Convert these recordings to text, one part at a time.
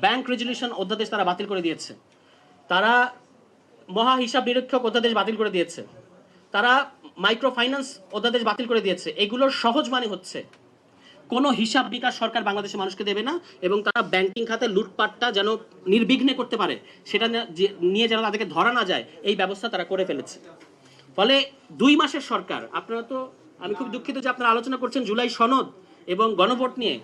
Bank resolution অধ্যাদেশ তারা বাতিল করে দিয়েছে, তারা মহা হিসাব নিরীক্ষক অধ্যাদেশ বাতিল করে দিয়েছে, তারা মাইক্রো ফাইন্যান্স অধ্যাদেশ বাতিল করে দিয়েছে। এগুলোর সহজ মানে হচ্ছে কোনো হিসাব বিকাশ সরকার বাংলাদেশের মানুষকে দেবে না, এবং তারা ব্যাংকিং খাতে লুটপাটটা যেন নির্বিঘ্নে করতে পারে, সেটা নিয়ে যেন তাদেরকে ধরা না যায়, এই ব্যবস্থা তারা করে ফেলেছে। ফলে 2 মাসের সরকার, আপনারা তো, আমি খুব দুঃখিত যে আপনারা আলোচনা করছেন জুলাই সনদ এবং গণভোট নিয়ে।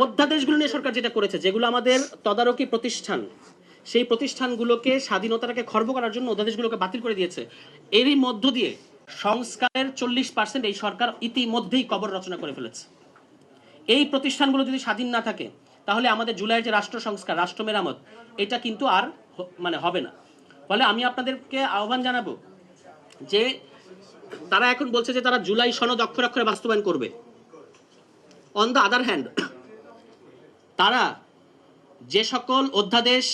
অধ্যাদেশগুলো নিয়ে সরকার যেটা করেছে, যেগুলো আমাদের তদারকি প্রতিষ্ঠান, সেই প্রতিষ্ঠানগুলোকে স্বাধীনতাটাকে খর্ব করার জন্য অধ্যাদেশগুলোকে বাতিল করে দিয়েছে। এরই মধ্য দিয়ে সংস্কারের 40% এই সরকার ইতিমধ্যেই কবর রচনা করে ফেলেছে। এই প্রতিষ্ঠানগুলো যদি স্বাধীন না থাকে, তাহলে আমাদের জুলাইয়ের যে রাষ্ট্র সংস্কার, রাষ্ট্র মেরামত, এটা কিন্তু আর হবে না। ফলে আমি আপনাদেরকে আহ্বান জানাবো যে তারা এখন বলছে যে তারা জুলাই সনদ অক্ষরে অক্ষরে বাস্তবায়ন করবে। অন দ্য আদার হ্যান্ড, তারা যে সকল অধ্যাদেশ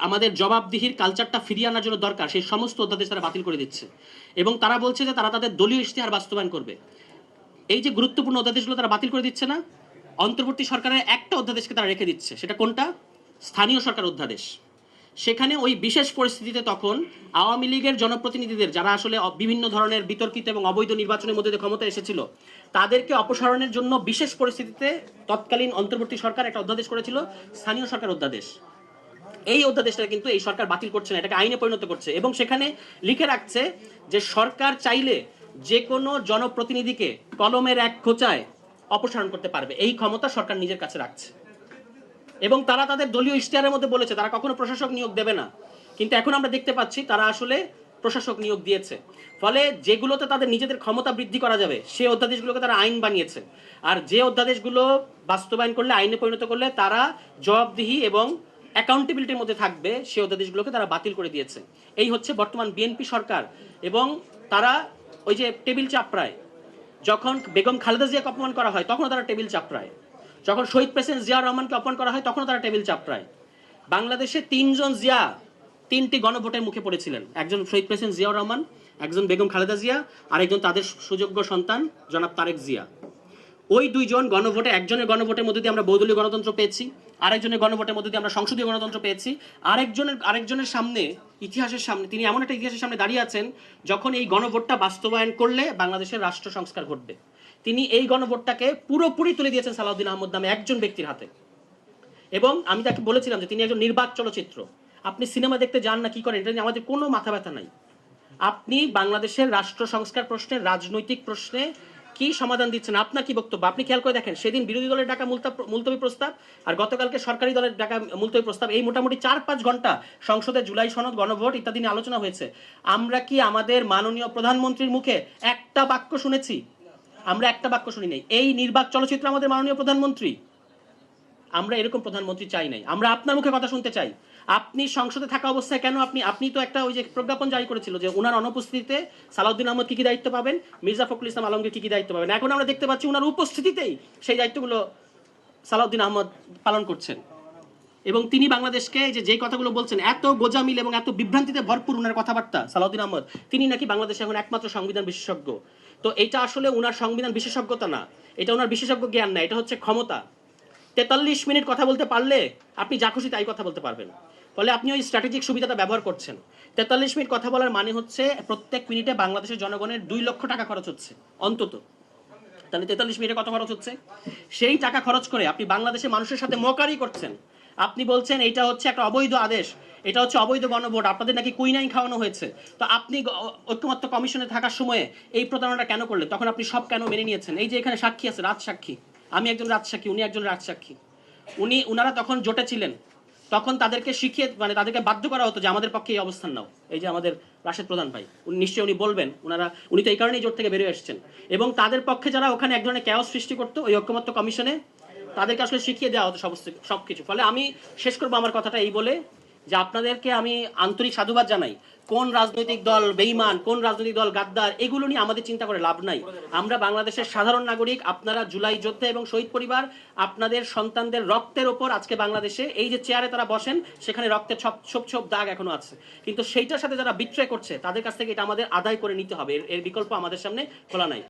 আমাদের জবাবদিহির কালচারটা ফিরিয়ে আনার জন্য দরকার, সেই সমস্ত অধ্যাদেশ তারা বাতিল করে দিচ্ছে, এবং তারা বলছে যে তারা তাদের দলীয় ইশতেহার বাস্তবায়ন করবে। এই যে গুরুত্বপূর্ণ অধ্যাদেশগুলো তারা বাতিল করে দিচ্ছে না, অন্তর্বর্তী সরকারের একটা অধ্যাদেশকে তারা রেখে দিচ্ছে। সেটা কোনটা? স্থানীয় সরকার অধ্যাদেশ। সেখানে ওই বিশেষ পরিস্থিতিতে তখন আওয়ামী লীগের জনপ্রতিনিধিদের, যারা আসলে বিভিন্ন ধরনের বিতর্কিত এবং অবৈধ নির্বাচনের মধ্যে দিয়ে ক্ষমতা এসেছিল, তাদেরকে অপসারণের জন্য বিশেষ পরিস্থিতিতে তৎকালীন অন্তর্বর্তী সরকার একটা অধ্যাদেশ করেছিল, স্থানীয় সরকার অধ্যাদেশ। এই অধ্যাদেশটা কিন্তু এই সরকার বাতিল করছে না, এটাকে আইনে পরিণত করছে, এবং সেখানে লিখে রাখছে যে সরকার চাইলে যে কোনো জনপ্রতিনিধিকে কলমের এক খোঁচায় অপসারণ করতে পারবে। এই ক্ষমতা সরকার নিজের কাছে রাখছে, এবং তারা তাদের দলীয় ইশতেহারের মধ্যে বলেছে তারা কখনো প্রশাসক নিয়োগ দেবে না, কিন্তু এখন আমরা দেখতে পাচ্ছি তারা আসলে প্রশাসক নিয়োগ দিয়েছে। ফলে যেগুলোতে তাদের নিজেদের ক্ষমতা বৃদ্ধি করা যাবে, সেই অধ্যাদেশগুলোকে তারা আইন বানিয়েছে, আর যে অধ্যাদেশগুলো বাস্তবায়ন করলে, আইনে পরিণত করলে তারা জবাবদিহি এবং অ্যাকাউন্টেবিলিটির মধ্যে থাকবে, সেই অধ্যাদেশগুলোকে তারা বাতিল করে দিয়েছে। এই হচ্ছে বর্তমান বিএনপি সরকার। এবং তারা ওই যে টেবিল চাপড়ায়, যখন বেগম খালেদা জিয়াকে অপমান করা হয় তখনও তারা টেবিল চাপড়ায়, যখন শহীদ প্রেসিডেন্ট জিয়া রহমানকে অপমান করা হয় তখনও তারা টেবিল চাপড়ায়। বাংলাদেশে 3 জন জিয়া 3টি গণভোটের মুখে পড়েছিলেন, একজন শহীদ প্রেসিডেন্ট জিয়াউর রহমান, একজন বেগম খালেদা জিয়া, আর একজন তাদের সুযোগ্য সন্তান জনাব তারেক জিয়া। ওই 2 জন গণভোটে, একজনের গণভোটের মধ্যে দিয়ে আমরা বহুদলীয় গণতন্ত্র পেয়েছি, আরেকজনের গণভোটের মধ্যে দিয়ে আমরা সংসদীয় গণতন্ত্র পেয়েছি। আরেকজনের সামনে, ইতিহাসের সামনে, তিনি এমন একটা ইতিহাসের সামনে দাঁড়িয়ে আছেন যখন এই গণভোটটা বাস্তবায়ন করলে বাংলাদেশের রাষ্ট্র সংস্কার ঘটবে। তিনি এই গণভোটটাকে পুরোপুরি তুলে দিয়েছেন সালাউদ্দিন আহমদ নামে একজন ব্যক্তির হাতে। এবং আমি তাকে বলেছিলাম যে তিনি একজন নির্বাক চলচ্চিত্র, আপনি সিনেমা দেখতে যান না কি করেন, এটা নিয়ে আমাদের কোনো মাথা ব্যথা নাই। আপনি বাংলাদেশের রাষ্ট্র সংস্কার প্রশ্নে, রাজনৈতিক প্রশ্নে কি সমাধান দিচ্ছেন, আপনার কি বক্তব্য? আপনি খেয়াল করে দেখেন, সেদিন বিরোধী দলের ডাকা মুলতবি প্রস্তাব আর গতকালকে সরকারি দলের ডাকা মুলতবি প্রস্তাব, এই মোটামুটি 4-5 ঘন্টা সংসদে জুলাই সনদ, গণভোট ইত্যাদি নিয়ে আলোচনা হয়েছে। আমরা কি আমাদের মাননীয় প্রধানমন্ত্রীর মুখে একটা বাক্য শুনেছি? আমরা একটা বাক্য শুনি নাই। এই নির্বাক চলচ্চিত্র আমাদের মাননীয় প্রধানমন্ত্রী। আমরা এরকম প্রধানমন্ত্রী চাই নাই, আমরা আপনার মুখে কথা শুনতে চাই। আপনি সংসদে থাকা অবস্থায় কেন আপনি তো একটা ওই যে প্রজ্ঞাপন জারি করেছিল যে ওনার অনুপস্থিতিতে সালাউদ্দিন আহমদ কি দায়িত্ব পাবেন, মির্জা ফখরুল ইসলাম আলমগীর কি দায়িত্ব পাবেন। এখন আমরা দেখতে পাচ্ছি ওনার উপস্থিতিতেই সেই দায়িত্বগুলো সালাউদ্দিন আহমদ পালন করছেন। এবং তিনি বাংলাদেশকে যে কথাগুলো বলছেন, এত গোজামিল এবং এত বিভ্রান্তিতে ভরপুর ওনার কথাবার্তা, সালাউদ্দিন আহমদ, তিনি নাকি বাংলাদেশে এখন একমাত্র সংবিধান বিশেষজ্ঞ। তো এটা আসলে ওনার সংবিধান বিশেষজ্ঞতা না, এটা ওনার বিশেষজ্ঞ জ্ঞান না, এটা হচ্ছে ক্ষমতা। 43 মিনিট কথা বলতে পারলে আপনি যা খুশি তাই কথা বলতে পারবেন। ফলে আপনি ওই স্ট্র্যাটেজিক সুবিধাটা ব্যবহার করছেন। 43 মিনিট কথা বলার মানে হচ্ছে প্রত্যেক মিনিটে বাংলাদেশের জনগণের 2 লক্ষ টাকা খরচ হচ্ছে অন্তত। তাহলে 43 মিনিটে কত খরচ হচ্ছে? সেই টাকা খরচ করে আপনি বাংলাদেশের মানুষের সাথে মকারি করছেন। আপনি বলছেন এটা হচ্ছে একটা অবৈধ আদেশ, এটা হচ্ছে অবৈধ গণভোট, আপনাদের নাকি কুইনাইন খাওয়ানো হয়েছে। তো আপনি ঐক্যমত্য কমিশনে থাকার সময়ে এই প্রতারণাটা কেন করলেন? তখন আপনি সব কেন মেনে নিয়েছেন? এই যে এখানে সাক্ষী আছে, রাজ সাক্ষী, আমি একজন রাজ সাক্ষী, উনি একজন রাজ সাক্ষী। উনারা তখন জোটে ছিলেন, তখন তাদেরকে শিখিয়ে তাদেরকে বাধ্য করা হতো যে আমাদের পক্ষে এই অবস্থান নাও। এই যে আমাদের রাশেদ প্রধান ভাই, উনি বলবেন, উনি তো এই কারণেই জোট থেকে বেরিয়ে এসেছেন। এবং তাদের পক্ষে যারা ওখানে এক ধরনের ক্যাওস সৃষ্টি করতো ওই ঐক্যমত্য কমিশনে, তাদেরকে আসলে শিখিয়ে দেওয়া হতো সবকিছু। ফলে আমি শেষ করবো আমার কথাটা এই বলে যে আপনাদেরকে আমি আন্তরিক সাধুবাদ জানাই। কোন রাজনৈতিক দল বেঈমান, কোন রাজনৈতিক দল গাদ্দার, এগুলো নিয়ে আমাদের চিন্তা করে লাভ নাই। আমরা বাংলাদেশের সাধারণ নাগরিক, আপনারা জুলাই যোদ্ধা এবং শহীদ পরিবার, আপনাদের সন্তানদের রক্তের ওপর আজকে বাংলাদেশে এই যে চেয়ারে তারা বসেন, সেখানে রক্তের ছোপ দাগ এখনো আছে। কিন্তু সেইটার সাথে যারা বিট্রে করছে তাদের কাছ থেকে এটা আমাদের আদায় করে নিতে হবে, এর বিকল্প আমাদের সামনে খোলা নাই।